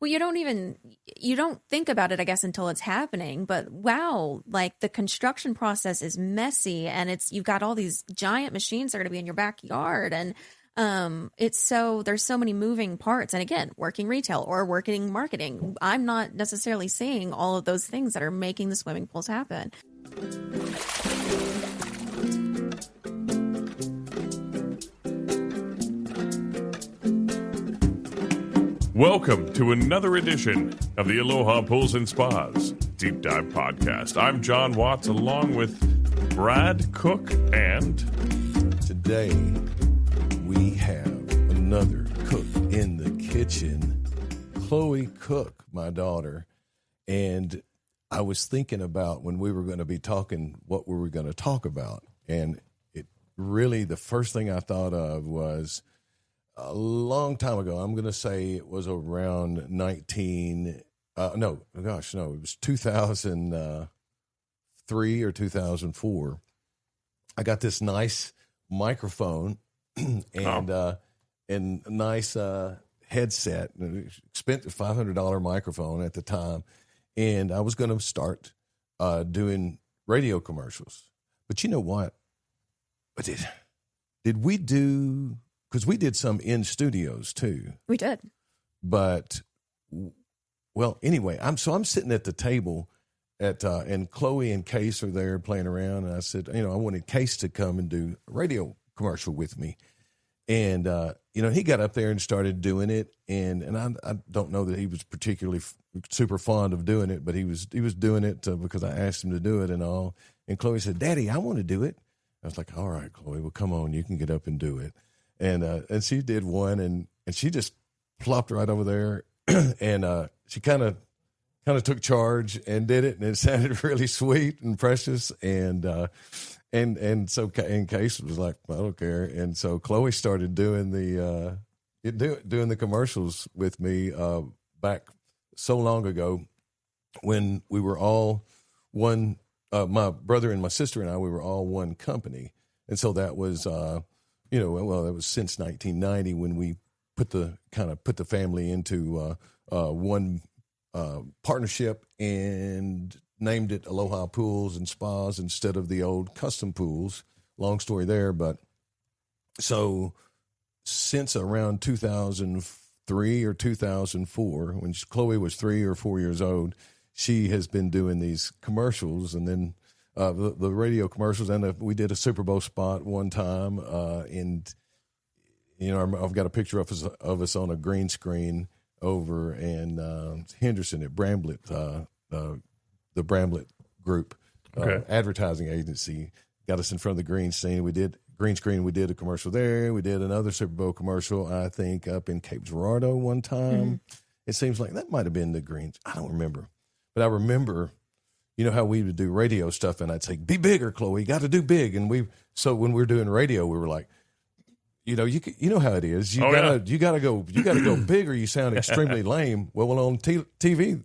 Well, you don't think about it, I guess, until it's happening. But wow, like the construction process is messy, and you've got all these giant machines that are going to be in your backyard, and there's so many moving parts. And again, working retail or working marketing, I'm not necessarily seeing all of those things that are making the swimming pools happen. Welcome to another edition of the Aloha Pools and Spas Deep Dive Podcast. I'm John Watts along with Brad Cook, and today we have another cook in the kitchen, Chloe Cook, my daughter. And I was thinking about when we were going to be talking, what we were going to talk about. And it really, the first thing I thought of was a long time ago. I'm going to say it was around it was 2003 or 2004. I got this nice microphone and a nice headset, spent a $500 microphone at the time. And I was going to start doing radio commercials. But you know what? Did we do... Because we did some in studios too. We did. But, well, anyway, I'm sitting at the table and Chloe and Case are there playing around. And I said, I wanted Case to come and do a radio commercial with me. And, he got up there and started doing it. And I don't know that he was particularly super fond of doing it, but he was doing it because I asked him to do it and all. And Chloe said, Daddy, I want to do it. I was like, all right, Chloe, well, come on, you can get up and do it. And she did one, and she just plopped right over there, and she kind of took charge and did it, and it sounded really sweet and precious, and so Case was like, I don't care, and so Chloe started doing the commercials with me back so long ago when we were all one. My brother and my sister and I, we were all one company, and so that was. That was since 1990 when we put the family into one partnership and named it Aloha Pools and Spas instead of the old custom pools. Long story there, but so since around 2003 or 2004, when Chloe was 3 or 4 years old, she has been doing these commercials, and then the radio commercials, and we did a Super Bowl spot one time, and I've got a picture of us on a green screen over in Henderson at Bramblett, the Bramblett Group advertising agency, got us in front of the green screen. We did a commercial there. We did another Super Bowl commercial, I think, up in Cape Girardeau one time. Mm-hmm. It seems like that might have been the Greens. I don't remember, but I remember. You know how we would do radio stuff, and I'd say, "Be bigger, Chloe. You got to do big." And so when we were doing radio, we were like, you know how it is. You gotta go big, or you sound extremely lame. Well, on TV,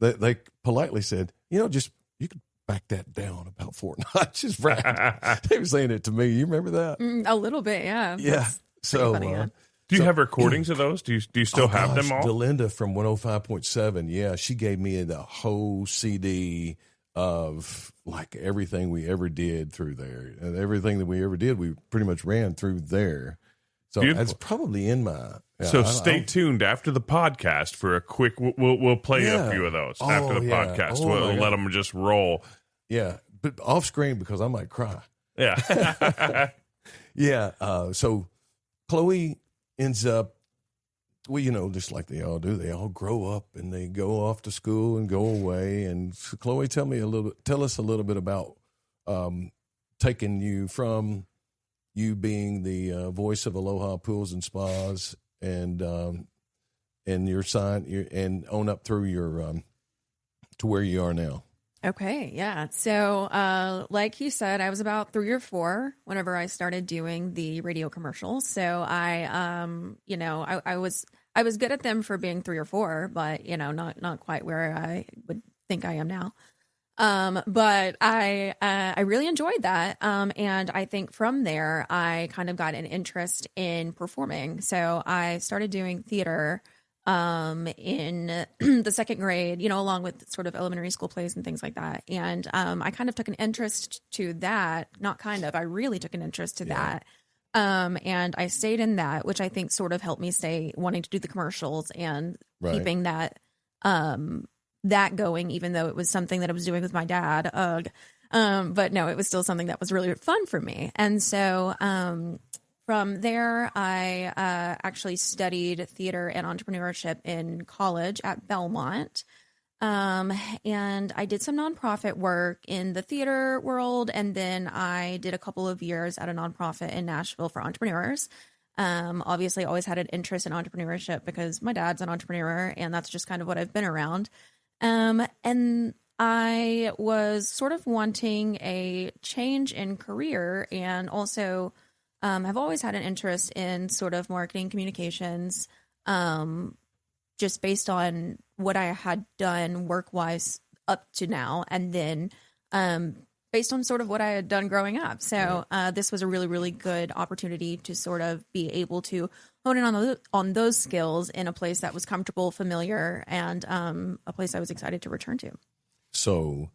they politely said, you could back that down about 4 notches. Right? They were saying it to me. You remember that? A little bit, yeah. Yeah. So. Funny, yeah. Do you have recordings of those? Do you still have them all? Delinda from 105.7, yeah, she gave me the whole CD of like everything we ever did through there. And everything that we ever did, we pretty much ran through there. So that's probably in my... So stay tuned after the podcast for a quick... We'll play a few of those after the podcast. We'll let them just roll. Yeah, but off screen because I might cry. Yeah. Yeah, so Chloe ends up, just like they all do, they all grow up and they go off to school and go away. And so Chloe, tell us a little bit about taking you from you being the voice of Aloha Pools and Spas and your sign and on up through your to where you are now. Okay, yeah. So, like you said, I was about 3 or 4 whenever I started doing the radio commercials. So I was good at them for being 3 or 4, but not quite where I would think I am now. But I really enjoyed that. And I think from there, I kind of got an interest in performing. So I started doing theater in the second grade, along with sort of elementary school plays and things like that. And I kind of took an interest to that. Not kind of, I really took an interest to that. And I stayed in that, which I think sort of helped me stay wanting to do the commercials and keeping that that going, even though it was something that I was doing with my dad. But no, it was still something that was really fun for me. And so from there, I actually studied theater and entrepreneurship in college at Belmont. And I did some nonprofit work in the theater world. And then I did a couple of years at a nonprofit in Nashville for entrepreneurs. Obviously always had an interest in entrepreneurship because my dad's an entrepreneur and that's just kind of what I've been around. And I was sort of wanting a change in career and also, have always had an interest in sort of marketing communications, just based on what I had done work-wise up to now. And then, based on sort of what I had done growing up. So, this was a really, really good opportunity to sort of be able to hone in on those skills in a place that was comfortable, familiar, and, a place I was excited to return to. So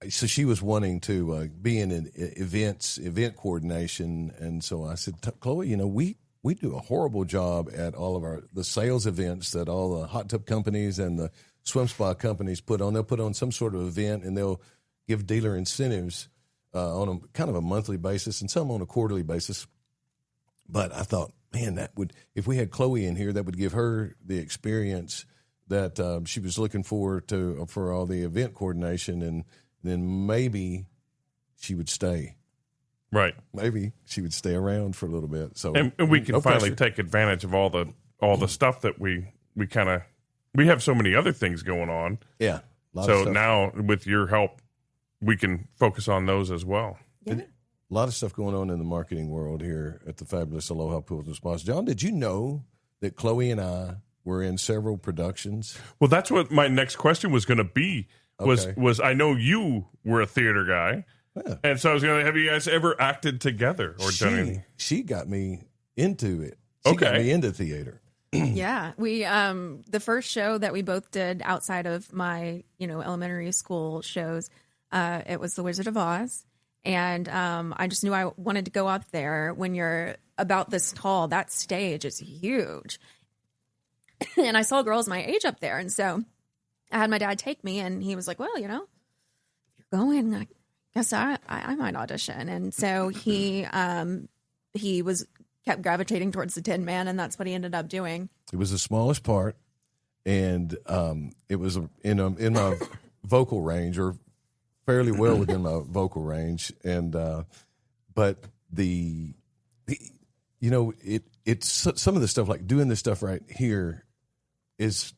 she was wanting to be in event coordination. And so I said, Chloe, we do a horrible job at all of the sales events that all the hot tub companies and the swim spa companies put on. They'll put on some sort of event and they'll give dealer incentives on a kind of a monthly basis and some on a quarterly basis. But I thought, man, if we had Chloe in here, that would give her the experience that she was looking for all the event coordination, and then maybe she would stay. Right. Maybe she would stay around for a little bit. So and we can finally take advantage of all the stuff that we have so many other things going on. Yeah. So now with your help, we can focus on those as well. Yeah. A lot of stuff going on in the marketing world here at the fabulous Aloha Pools Spas. John, did you know that Chloe and I were in several productions? Well, that's what my next question was going to be. Was I know you were a theater guy, and so I was going to have you guys ever acted together or done anything? She got me into it. She got me into theater. Yeah, we the first show that we both did outside of my elementary school shows, it was The Wizard of Oz, and I just knew I wanted to go up there. When you're about this tall, that stage is huge. And I saw girls my age up there. And so I had my dad take me and he was like, well, if you're going, I guess I might audition. And so he kept gravitating towards the Tin Man, and that's what he ended up doing. It was the smallest part. And it was in my vocal range, or fairly well within my vocal range. And, but it's some of the stuff, like doing this stuff right here, is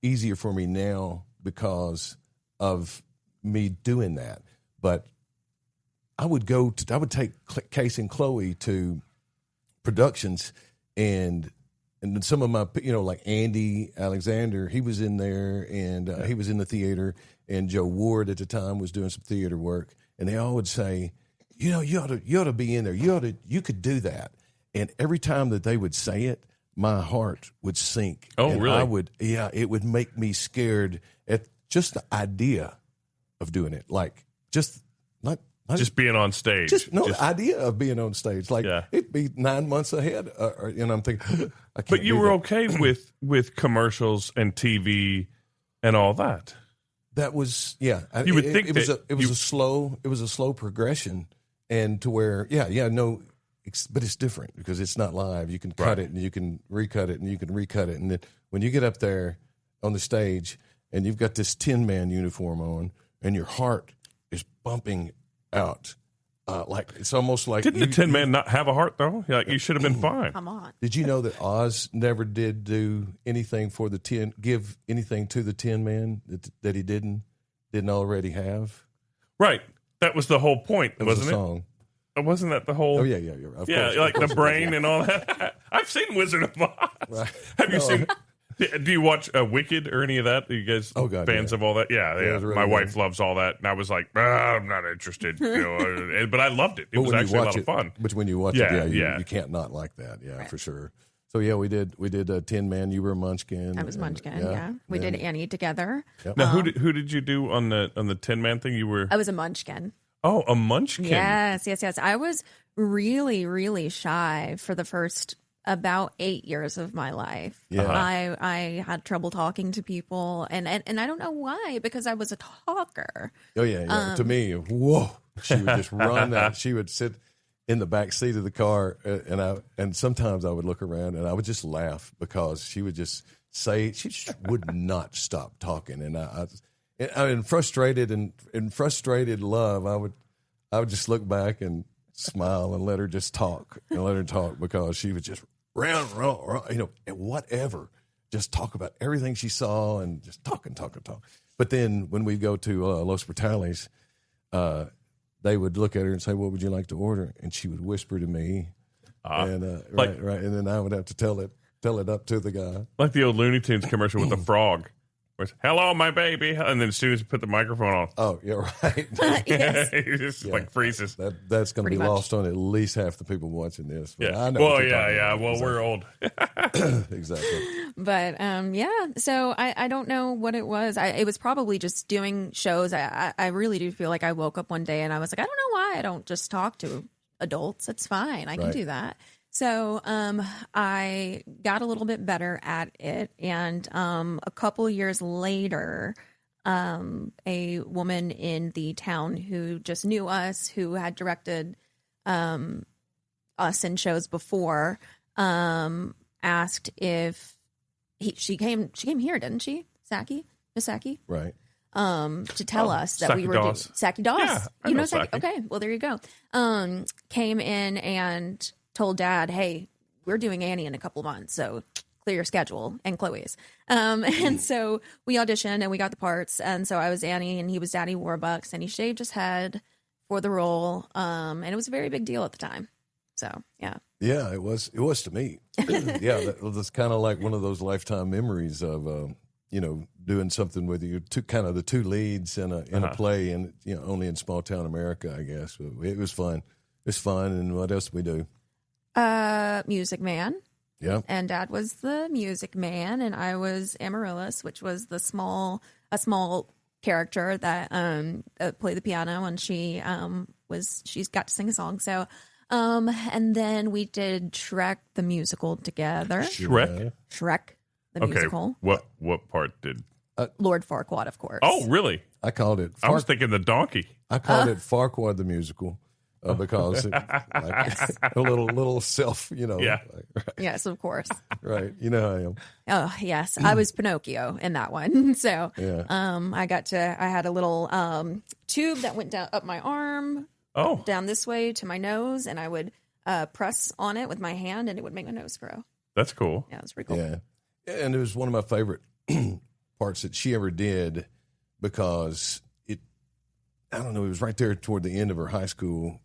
easier for me now because of me doing that. But I would take Case and Chloe to productions, and some of my, like Andy Alexander, he was in there, and he was in the theater, and Joe Ward at the time was doing some theater work, and they all would say, you ought to be in there. You could do that. And every time that they would say it, my heart would sink. Oh, and really? It would make me scared at just the idea of doing it. Like, just not just being on stage. The idea of being on stage. Like, it'd be 9 months ahead. And I'm thinking, I can't. But you were okay with commercials and TV and all that. That was, yeah. You would think it was a slow progression, and to where, but it's different because it's not live. You can cut it and you can recut it and you can recut it. And then when you get up there on the stage and you've got this Tin Man uniform on and your heart is bumping out, like it's almost like didn't the Tin Man not have a heart though? Like you should have been fine. Come on. Did you know that Oz never did do anything give anything to the Tin Man that he didn't already have? Right. That was the whole point, wasn't it? Song. Wasn't that the whole? Oh yeah. Of course, like the brain and all that. I've seen Wizard of Oz. Right. Have you seen? Do you watch Wicked or any of that? Are you guys fans of all that? Yeah. Really my good. wife loves all that, and I was like, I'm not interested. But I loved it. It was actually a lot of fun. But when you watch it, you can't not like that. Yeah, for sure. So yeah, we did a Tin Man. You were a Munchkin. I was Munchkin. Yeah. We did Annie together. Yep. Now, who did you do on the Tin Man thing? You were I was a Munchkin. Oh, a Munchkin. Yes. I was really, really shy for the first about 8 years of my life. Yeah. I had trouble talking to people, and I don't know why, because I was a talker. Oh yeah. To me, whoa, she would just run out. She would sit in the back seat of the car, and sometimes I would look around and I would just laugh because she would just say, she just would not stop talking, and I in frustrated love, I would just look back and smile and let her just talk because she would just round, and whatever, just talk about everything she saw and just talk. But then when we go to Los Portales, they would look at her and say, "What would you like to order?" And she would whisper to me, and right, and then I would have to tell it up to the guy, like the old Looney Tunes commercial with the frog. Where it's, "Hello, my baby," and then as soon as you put the microphone on, oh yeah, right, Yes. he just like freezes. That's going to be Pretty much. lost on at least half the people watching this. But Yeah. I know. Well, what you're talking yeah. about. Well, we're old. Exactly. But yeah, so I don't know what it was. It was probably just doing shows. I really do feel like I woke up one day and I was like, I don't know why I don't just talk to adults. It's fine. I can Right. do that. So I got a little bit better at it, and a couple years later, a woman in the town who just knew us, who had directed us in shows before, asked if she came here, didn't she? Miss Saki? Right. To tell us that Saki we were doing Dawes. Saki Dawes. Yeah, I you know know Saki? Saki. Okay, well there you go. Came in and told Dad, "Hey, we're doing Annie in a couple months, so clear your schedule," and Chloe's. And so we auditioned and we got the parts. And so I was Annie and he was Daddy Warbucks, and he shaved his head for the role. And it was a very big deal at the time. So yeah. Yeah, it was to me. Yeah, that was kind of like one of those lifetime memories of doing something with you, kind of the two leads in a play, and only in small town America, I guess. But it was fun. It's fun. And what else did we do? Music Man. Yeah. And Dad was the music man, and I was Amaryllis, which was a small character that played the piano, and she's got to sing a song. So, and then we did Shrek the musical together. Shrek. Shrek the musical. What part did? Lord Farquaad, of course. Oh, really? I called it. I was thinking the donkey. I called it Farquaad the musical. Because a little self, Yeah. Yes, of course. Right. You know how I am. Oh, yes. I was Pinocchio in that one. So, Yeah. I had a little tube that went down up my arm, Oh, down this way to my nose, and I would press on it with my hand, and it would make my nose grow. that's cool. Yeah, it was pretty cool. Yeah. And it was one of my favorite parts that she ever did because it was right there toward the end of her high school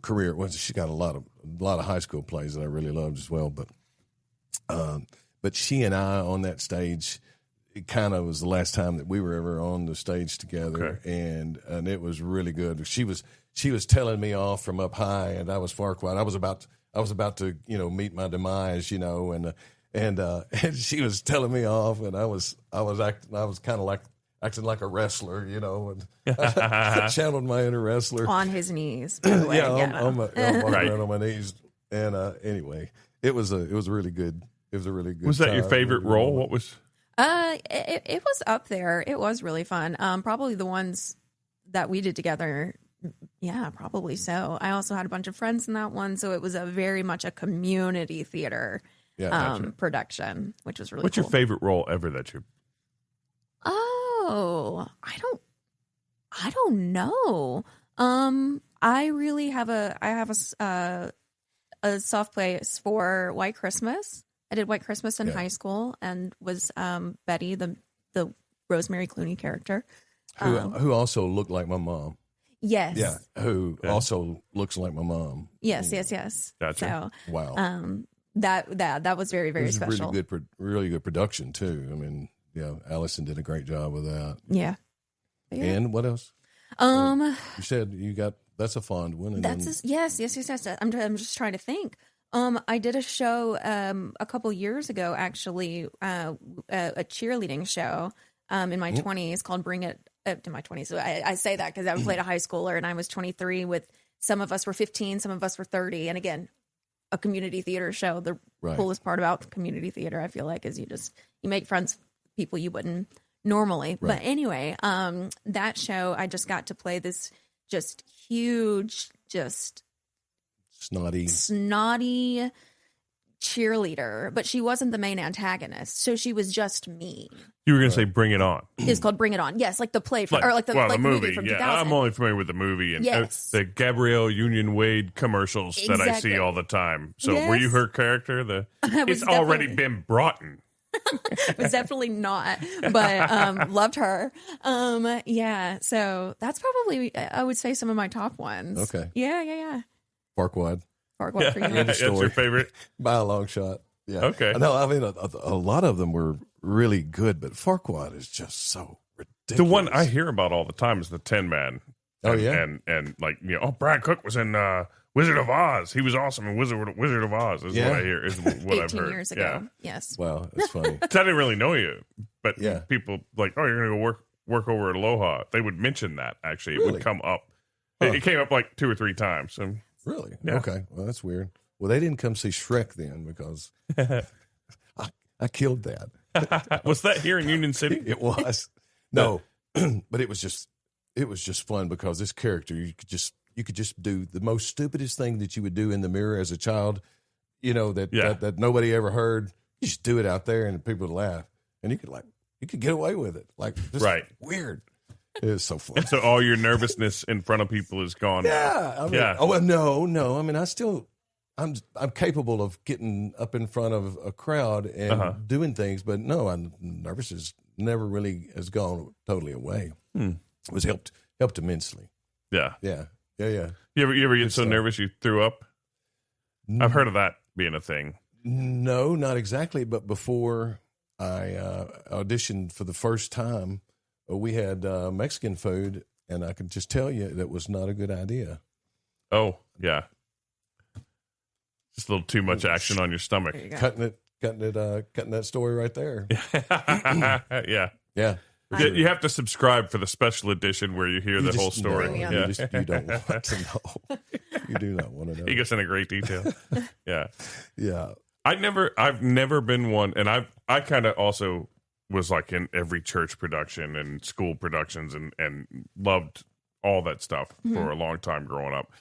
career. It was, she got a lot of high school plays that I really loved as well. But she and I on that stage, it kind of was the last time that we were ever on the stage together, and it was really good. She was telling me off from up high, and I was Farquaad. I was about to meet my demise, and she was telling me off, and I was kind of like acting like a wrestler, and I channeled my inner wrestler On his knees. By the way. I'm walking Right. around on my knees, and anyway, it was a really good. It was a really good. Was that your time. favorite role? What was? It was up there. It was really fun. Probably the ones that we did together. Yeah, probably so. I also had a bunch of friends in that one, so it was very much a community theater production, which was really What's cool. your favorite role ever that you? Oh, I don't know. I really have a soft place for White Christmas. I did White Christmas in high school and was Betty, the Rosemary Clooney character. Who also looked like my mom. Yes. Yeah, who also looks like my mom. Yes. Gotcha. So, Wow. that was very, very It was special. really good production too. I mean, yeah, Allison did a great job with that. Yeah. And what else? Um, You said you got that's a fond one. And that's yes. I'm just trying to think. I did a show a couple years ago, actually, a cheerleading show in my 20s called Bring It Up to My 20s. So I say that because I played a high schooler and I was 23 with some of us were 15, some of us were 30. And again, a community theater show. The coolest part about community theater, I feel like, is you make friends with people you wouldn't normally. But anyway, that show, I just got to play this just huge, just snotty cheerleader, but she wasn't the main antagonist, so she was just me. You were going to say Bring It On. It's called Bring It On. Yes, like the play from, or like the movie from 2000. I'm only familiar with the movie and the Gabrielle Union Wade commercials that I see all the time. So were you her character? It's already been brought in. It was definitely not, but loved her. Yeah, so that's probably, I would say, some of my top ones. Okay. Yeah. Farquaad For you. That's your favorite? By a long shot. Yeah. Okay. No, I mean, a lot of them were really good, but Farquaad is just so ridiculous. The one I hear about all the time is the Tin Man. Oh, yeah? And like, Brad Cook was in Wizard of Oz. He was awesome in Wizard of Oz, is what I hear, is what I've 18 heard. years ago. Yes. Wow, that's funny. I didn't really know you, but Yeah. people like, oh, you're going to go work over at Aloha. They would mention that, actually. It Really? would come up. Huh. It came up like 2 or 3 times. So. Really? Yeah. Okay. Well, that's weird. Well, they didn't come see Shrek then because I killed that. Was that here in Union City? It was. No, but it was just fun because this character, you could just do the most stupidest thing that you would do in the mirror as a child, that nobody ever heard. You just do it out there and people would laugh and you could get away with it. Like, just weird. It was so fun. So all your nervousness in front of people is gone. Yeah. I mean, Oh, no. I mean, I'm capable of getting up in front of a crowd and doing things, but no, I'm nervous is never really has gone totally away. It was helped immensely. Yeah. Yeah. You ever get so nervous you threw up? I've heard of that being a thing. No, not exactly. But before I auditioned for the first time, we had Mexican food, and I can just tell you that was not a good idea. Oh, yeah. Just a little too much action on your stomach. You Cutting that story right there. Yeah. Yeah. You have to subscribe for the special edition where you hear the whole story. No, you don't want to know. You do not want to know. He goes into great detail. Yeah. Yeah. I've never been one, and I kind of also was like in every church production and school productions and loved all that stuff for a long time growing up.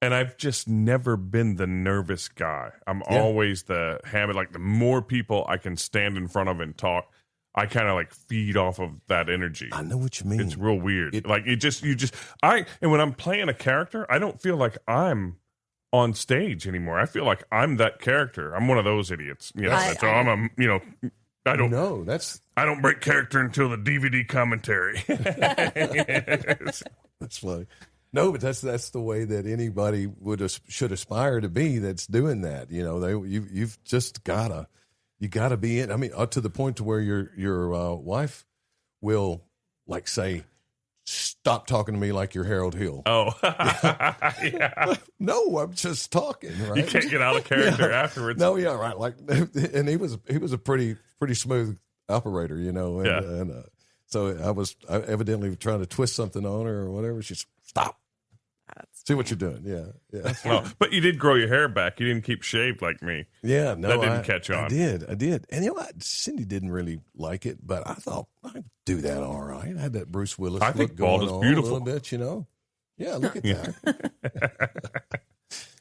And I've just never been the nervous guy. I'm always the hammer. Like the more people I can stand in front of and talk, I kind of like feed off of that energy. I know what you mean. It's real weird. And when I'm playing a character, I don't feel like I'm on stage anymore. I feel like I'm that character. I'm one of those idiots. I don't break character until the DVD commentary. That's funny. No, but that's the way that anybody should aspire to be. That's doing that. You've just gotta be in. I mean, to the point to where your wife will like say, "Stop talking to me like you're Harold Hill." Oh, yeah. No, I'm just talking. Right? You can't get out of character afterwards. No, yeah, right. Like, and he was a pretty smooth operator, And so I evidently trying to twist something on her or whatever. She's stop. See what you're doing. Yeah. Well, but you did grow your hair back. You didn't keep shaved like me. Yeah, no, that didn't catch on. I did. And what? Cindy didn't really like it, but I thought I'd do that all right. I had that Bruce Willis look going on beautiful. A little bit, Yeah, look at that.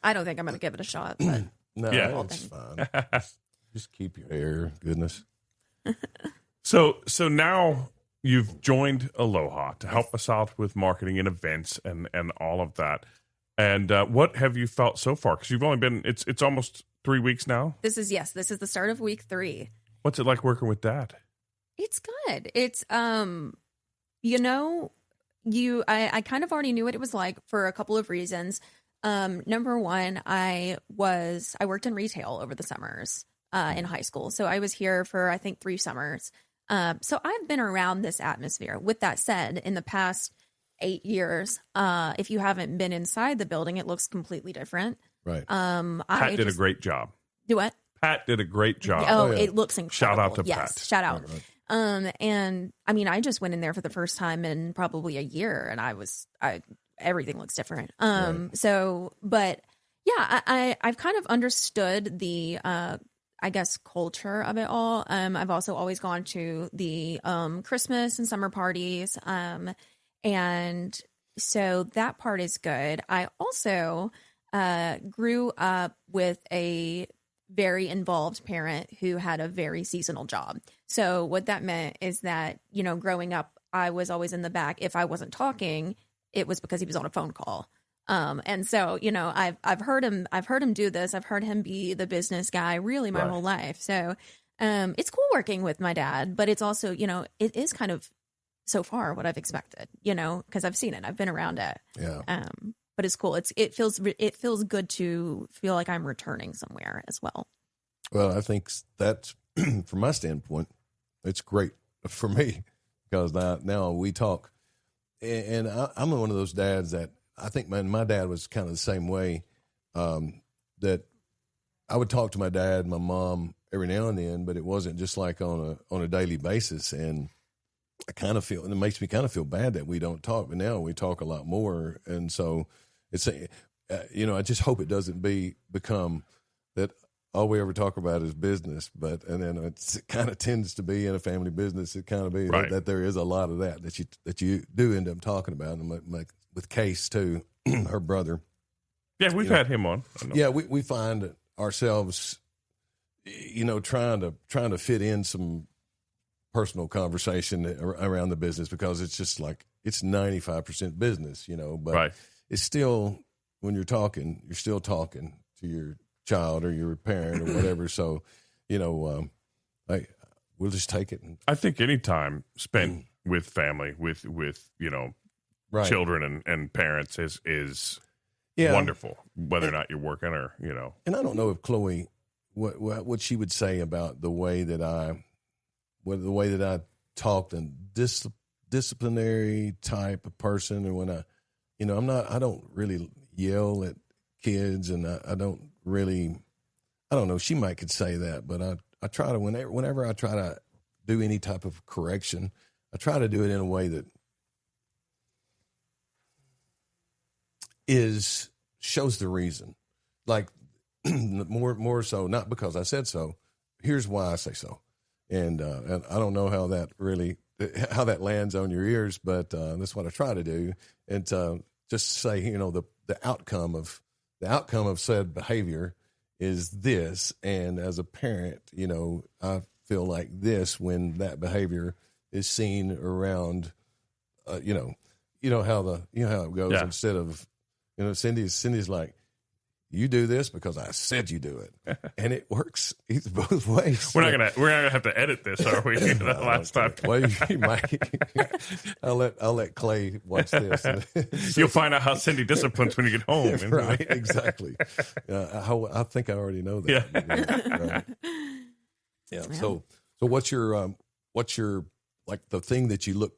I don't think I'm going to give it a shot, but No, it's fine. Just keep your hair. Goodness. So now you've joined Aloha to help us out with marketing and events and all of that. And what have you felt so far? Because you've only been, it's almost 3 weeks now. This is the start of week 3. What's it like working with Dad? It's good. It's, I kind of already knew what it was like for a couple of reasons. Number one, I worked in retail over the summers in high school. So I was here for, I think, 3 summers. So I've been around this atmosphere. With that said, in the past 8 years, if you haven't been inside the building, it looks completely different. Right. Pat did a great job. Do what? Pat did a great job. Oh, yeah. it looks incredible. Shout out to yes, Pat. Shout out. Right. And I mean, I just went in there for the first time in probably a year, and everything looks different. Right. So, but yeah, I've kind of understood the, I guess, culture of it all. I've also always gone to the Christmas and summer parties. And so that part is good. I also grew up with a very involved parent who had a very seasonal job. So what that meant is that, growing up, I was always in the back. If I wasn't talking, it was because he was on a phone call. And so, I've heard him do this. I've heard him be the business guy really my whole life. So, it's cool working with my dad, but it's also, it is kind of so far what I've expected, because I've seen it, I've been around it. Yeah. But it's cool. It feels good to feel like I'm returning somewhere as well. Well, I think that's, from my standpoint, it's great for me because now we talk, and I'm one of those dads that I think my dad was kind of the same way, that I would talk to my dad and my mom every now and then, but it wasn't just like on a daily basis. And I kind of feel, and it makes me kind of feel bad that we don't talk, but now we talk a lot more. And so it's, I just hope it doesn't become that all we ever talk about is business, and then it kind of tends to be in a family business. It kind of be that there is a lot of that you do end up talking about, and like with Case too, her brother. Yeah, we've had him on. Yeah, we find ourselves, trying to fit in some personal conversation around the business because it's just like it's 95% business, but it's still, when you're talking, you're still talking to your child or your parent or whatever. So, we'll just take it. I think any time spent with family, with children and parents is wonderful, whether or not you're working or, And I don't know if Chloe, what she would say about the way that I talked and disciplinary type of person. And when I don't really yell at kids, and I don't really, I don't know, she could say that, but I try to, whenever I try to do any type of correction, I try to do it in a way that shows the reason, like more so, not because I said so, here's why I say so. And I don't know how that lands on your ears, but that's what I try to do. And just say, the outcome of said behavior is this. And as a parent, I feel like this when that behavior is seen around, how it goes. Yeah. Instead of, Cindy's like, you do this because I said you do it, and it works. It's both ways. We're not gonna have to edit this, are we? Last time. Well, you might. I'll let Clay watch this. You'll find out how Cindy disciplines when you get home. Right? Exactly. I think I already know that. Yeah. Right. Yeah. So what's your like the thing that you look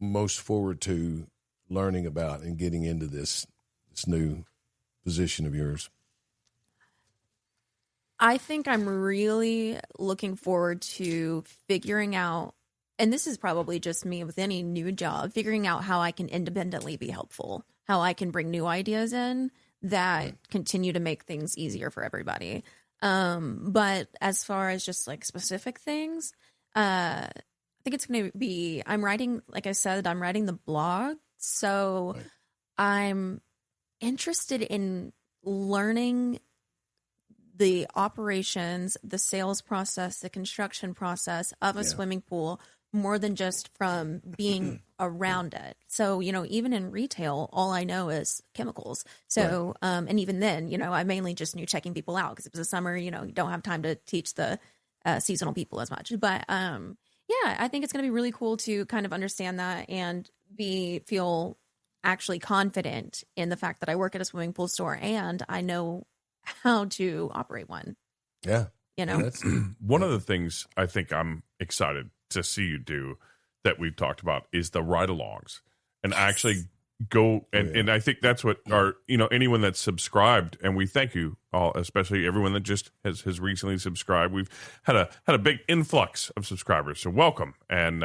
most forward to learning about and getting into this new position of yours? I think I'm really looking forward to figuring out, and this is probably just me with any new job, figuring out how I can independently be helpful, how I can bring new ideas in that continue to make things easier for everybody. But as far as just like specific things, I think it's going to be, like I said, I'm writing the blog. So I'm interested in learning the operations, the sales process, the construction process of a swimming pool more than just from being around it. So, even in retail, all I know is chemicals. So, and even then, I mainly just knew checking people out because it was the summer, you don't have time to teach the seasonal people as much. But I think it's going to be really cool to kind of understand that and feel actually confident in the fact that I work at a swimming pool store and I know how to operate one. Yeah. That's one of the things I think I'm excited to see you do that we've talked about is the ride-alongs and actually go and I think that's what our anyone that's subscribed, and we thank you all, especially everyone that just has recently subscribed. We've had a big influx of subscribers, so welcome. And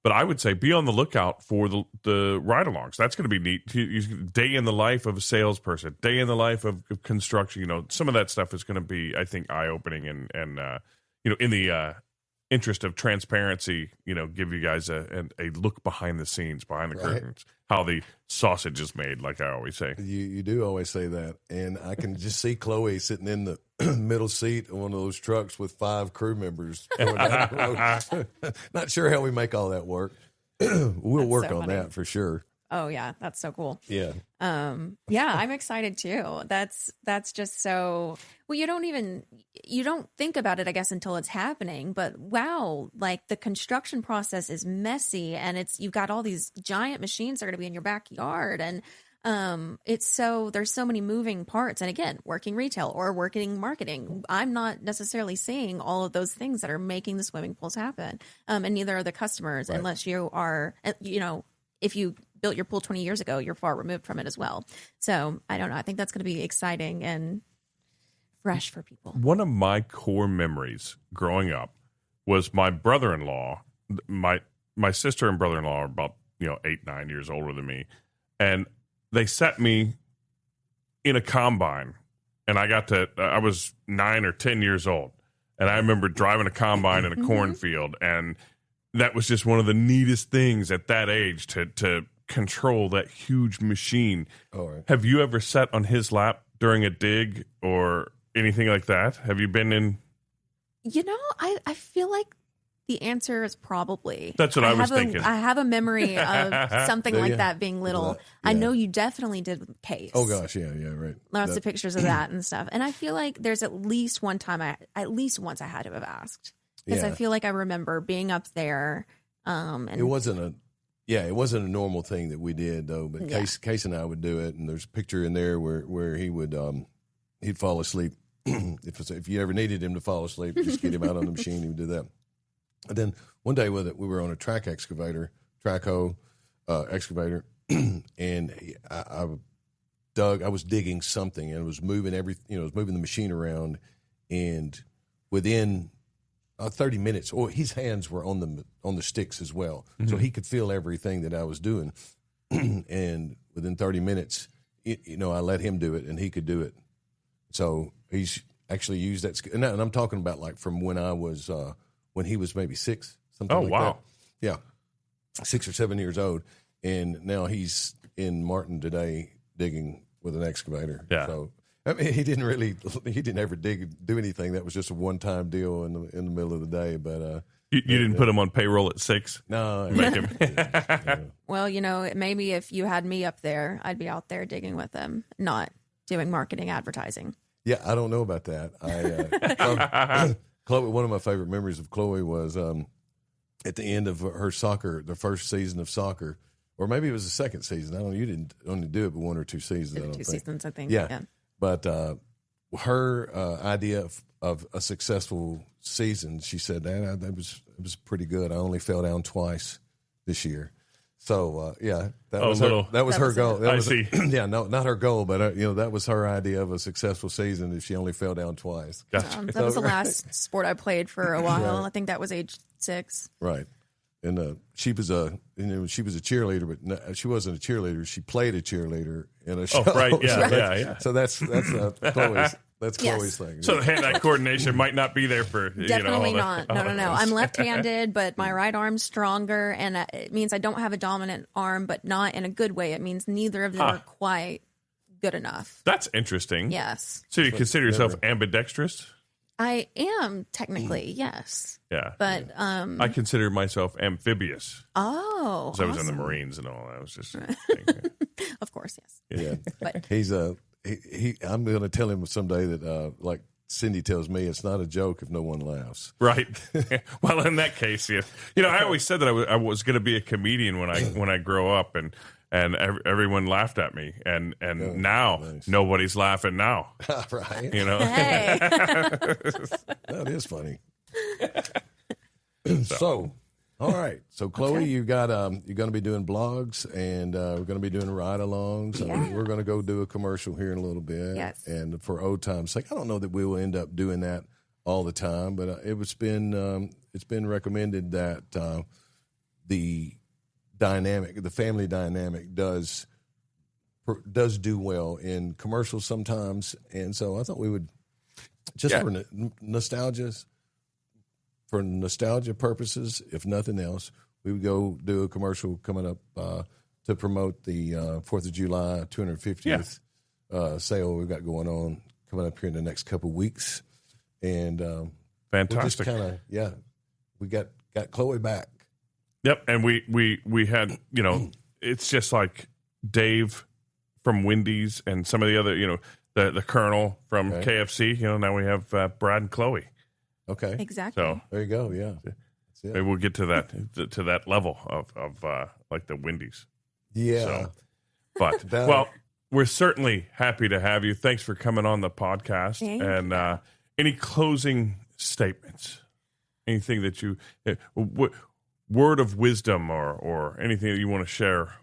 but I would say be on the lookout for the ride-alongs. That's going to be neat. Day in the life of a salesperson, day in the life of construction. Some of that stuff is going to be, I think, eye-opening and in the interest of transparency, give you guys a look behind the scenes, behind the curtains, how the sausage is made, like I always say. You do always say that. And I can just see Chloe sitting in the middle seat of one of those trucks with 5 crew members going down the road. Not sure how we make all that work. We'll work on that for sure. Oh yeah, that's so cool. Yeah. Yeah, I'm excited too. That's just so well. You don't think about it, I guess, until it's happening. But wow, like the construction process is messy, and you've got all these giant machines that are going to be in your backyard, and there's so many moving parts. And again, working retail or working marketing, I'm not necessarily seeing all of those things that are making the swimming pools happen, and neither are the customers, unless you are, if you built your pool 20 years ago, you're far removed from it as well. So I don't know. I think that's going to be exciting and fresh for people. One of my core memories growing up was my brother-in-law. My sister and brother-in-law are about 8-9 years older than me, and they set me in a combine, and I was 9 or 10 years old, and I remember driving a combine in a cornfield, and that was just one of the neatest things at that age to control that huge machine. All right. Have you ever sat on his lap during a dig or anything like that? Have you been in? I feel like the answer is probably. That's what I was thinking. I have a memory of something like that being little. Yeah. I know you definitely did with Case. Oh gosh, yeah, right. Lots of pictures of that and stuff. And I feel like there's at least one time at least once I had to have asked. Because I feel like I remember being up there. And it wasn't a normal thing that we did though. But Case and I would do it, and there's a picture in there where he would he'd fall asleep. If you ever needed him to fall asleep, just get him out on the machine. He would do that. And then one day with it, we were on a track hoe excavator, and I was digging something, and it was moving it was moving the machine around, and within 30 minutes, his hands were on the sticks as well, so he could feel everything that I was doing. And within 30 minutes, I let him do it, and he could do it. So he's actually used that. And I'm talking about like from when I was when he was maybe 6, something like that. Yeah, 6 or 7 years old, and now he's in Martin today digging with an excavator. Yeah. So. I mean, he didn't ever do anything. That was just a one-time deal in the middle of the day. But you didn't put him on payroll at 6. No, make him. Yeah. Well, maybe if you had me up there, I'd be out there digging with him, not doing marketing advertising. Yeah, I don't know about that. Chloe, one of my favorite memories of Chloe was at the end of her soccer, the first season of soccer, or maybe it was the second season. I don't know. You didn't only do it but 1 or 2 seasons. Two seasons, I think. Yeah. But her idea of a successful season, she said, that was pretty good. I only fell down twice this year. So that was her goal. I see. Yeah, no, not her goal, but that was her idea of a successful season if she only fell down twice. Gotcha. That was the last sport I played for a while. Right. I think that was age 6. Right. And she was a cheerleader, but no, she wasn't a cheerleader. She played a cheerleader in a show. Oh, right, yeah. So that's Chloe's thing. So the hand-eye coordination might not be there for definitely not. No. I'm left-handed, but my right arm's stronger, and it means I don't have a dominant arm, but not in a good way. It means neither of them are quite good enough. That's interesting. Yes. So you consider yourself ambidextrous? I am technically, yes. Yeah. But I consider myself amphibious. Oh. Because I was in the Marines and all that. I was just Of course, yes. Yeah. But he's I'm going to tell him someday that like Cindy tells me, it's not a joke if no one laughs. Right. Well, in that case, yeah. I always said that I was going to be a comedian when I grow up, and everyone laughed at me, and now nice. Nobody's laughing now. Right. Hey. That is funny. So All right. So, Chloe, you're going to be doing blogs, and we're going to be doing ride-alongs. Yeah. We're going to go do a commercial here in a little bit. Yes. And for old time's sake, I don't know that we will end up doing that all the time, but it's been recommended that the family dynamic does do well in commercials sometimes, and so I thought we would just for nostalgia purposes, if nothing else, we would go do a commercial coming up to promote the 4th of July 250th sale we've got going on coming up here in the next couple of weeks. And fantastic. We got Chloe back. Yep, and we had, it's just like Dave from Wendy's and some of the other, the Colonel from KFC. Now we have Brad and Chloe. Okay, exactly. So there you go. Yeah, maybe we'll get to that level of like the Wendy's. Yeah, so, but well, we're certainly happy to have you. Thanks for coming on the podcast. Thank and you. Any closing statements? Anything that you word of wisdom or anything that you want to share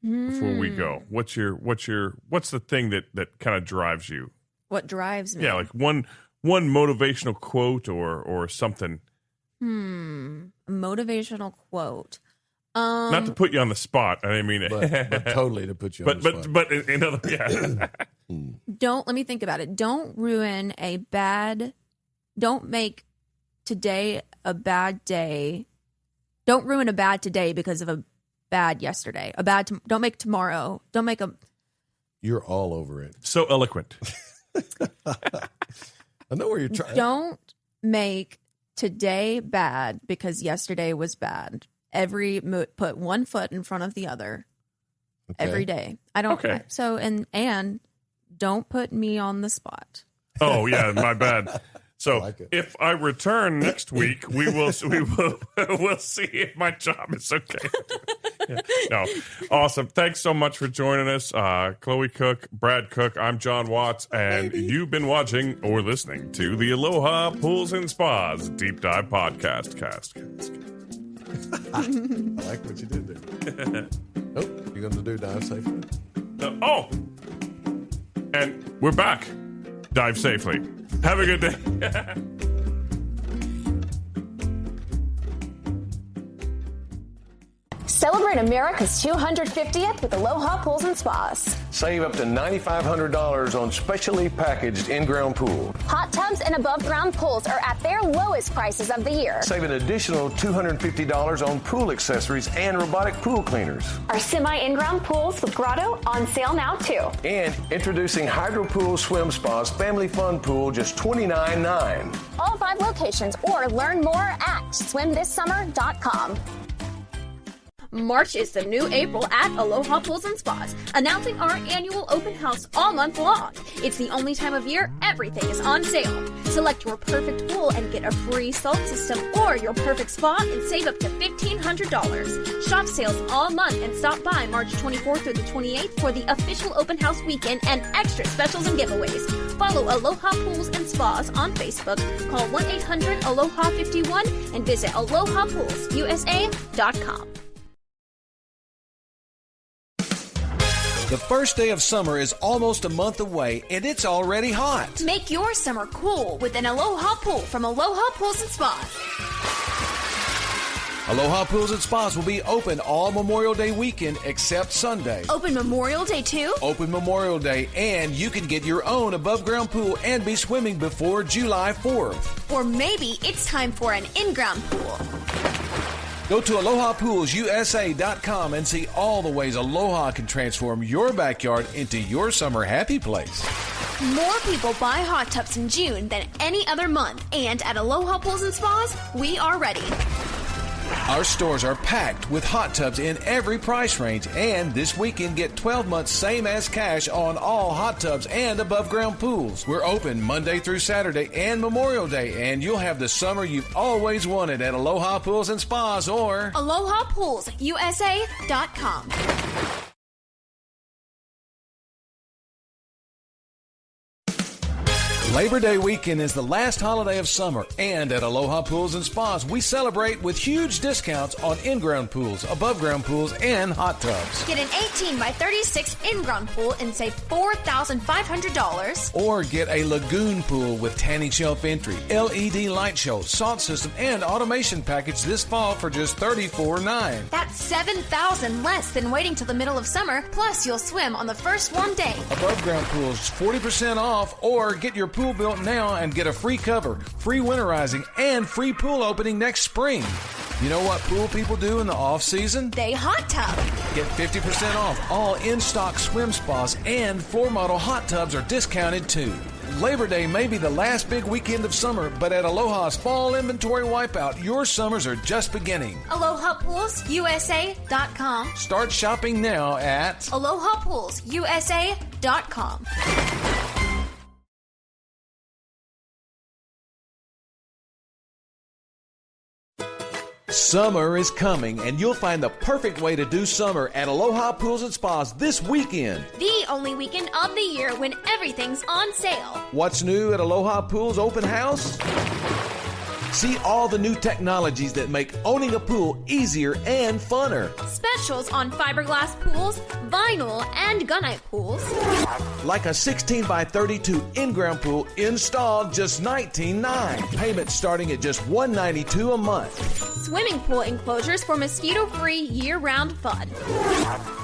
before we go? What's the thing that kind of drives you? What drives me? Yeah, like one motivational quote or something. A motivational quote. Not to put you on the spot. I didn't mean it. But totally to put you on the spot. But in other, Let me think about it. Don't make today a bad day. Don't ruin a bad today because of a bad yesterday. Don't make tomorrow. Don't make a. You're all over it. So eloquent. I know where you're trying. Don't make today bad because yesterday was bad. Put one foot in front of the other every day. I don't. Okay. So and don't put me on the spot. Oh yeah, my bad. So like if I return next week, we'll see if my job is okay. No, awesome. Thanks so much for joining us, Chloe Cook, Brad Cook. I'm John Watts, and you've been watching or listening to the Aloha Pools and Spas Deep Dive Podcast. I like what you did there. You're going to do dive safely? And we're back. Dive safely. Have a good day. Celebrate America's 250th with Aloha Pools and Spas. Save up to $9,500 on specially packaged in-ground pool. Hot tubs and above-ground pools are at their lowest prices of the year. Save an additional $250 on pool accessories and robotic pool cleaners. Our semi-in-ground pools with grotto on sale now, too. And introducing Hydro Pool Swim Spa's Family Fun Pool, just $29.9. All 5 locations, or learn more at swimthissummer.com. March is the new April at Aloha Pools and Spas, announcing our annual open house all month long. It's the only time of year everything is on sale. Select your perfect pool and get a free salt system or your perfect spa and save up to $1,500. Shop sales all month and stop by March 24th through the 28th for the official open house weekend and extra specials and giveaways. Follow Aloha Pools and Spas on Facebook, call 1-800-ALOHA-51 and visit AlohaPoolsUSA.com. The first day of summer is almost a month away, and it's already hot. Make your summer cool with an Aloha Pool from Aloha Pools and Spas. Aloha Pools and Spas will be open all Memorial Day weekend except Sunday. Open Memorial Day too? Open Memorial Day, and you can get your own above-ground pool and be swimming before July 4th. Or maybe it's time for an in-ground pool. Go to AlohaPoolsUSA.com and see all the ways Aloha can transform your backyard into your summer happy place. More people buy hot tubs in June than any other month, and at Aloha Pools and Spas, we are ready. Our stores are packed with hot tubs in every price range, and this weekend get 12 months same as cash on all hot tubs and above ground pools. We're open Monday through Saturday and Memorial Day, and you'll have the summer you've always wanted at Aloha Pools and Spas or AlohaPoolsUSA.com. Labor Day weekend is the last holiday of summer, and at Aloha Pools and Spas, we celebrate with huge discounts on in-ground pools, above-ground pools, and hot tubs. Get an 18 by 36 in-ground pool and save $4,500. Or get a lagoon pool with tanning shelf entry, LED light show, salt system, and automation package this fall for just $34.9. That's $7,000 less than waiting till the middle of summer, plus you'll swim on the first warm day. Above-ground pools 40% off, or get your pool built now and get a free cover, free winterizing, and free pool opening next spring. You know what pool people do in the off-season? They hot tub. Get 50% off all in-stock swim spas, and floor model hot tubs are discounted too. Labor Day may be the last big weekend of summer, but at Aloha's Fall Inventory Wipeout, your summers are just beginning. AlohaPoolsUSA.com. Start shopping now at AlohaPoolsUSA.com. Summer is coming, and you'll find the perfect way to do summer at Aloha Pools and Spas this weekend. The only weekend of the year when everything's on sale. What's new at Aloha Pools Open House? See all the new technologies that make owning a pool easier and funner. Specials on fiberglass pools, vinyl, and gunite pools. Like a 16 by 32 in-ground pool installed just $19.9. Payments starting at just $192 a month. Swimming pool enclosures for mosquito-free year-round fun.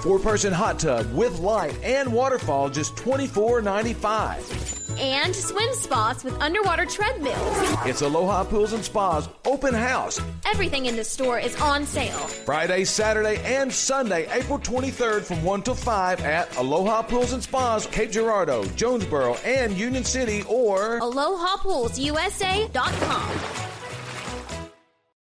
4-person hot tub with light and waterfall just $24.95. And swim spas with underwater treadmills. It's Aloha Pools and Spas Open House. Everything in the store is on sale. Friday, Saturday, and Sunday, April 23rd from 1 till 5 at Aloha Pools and Spas, Cape Girardeau, Jonesboro, and Union City, or AlohaPoolsUSA.com.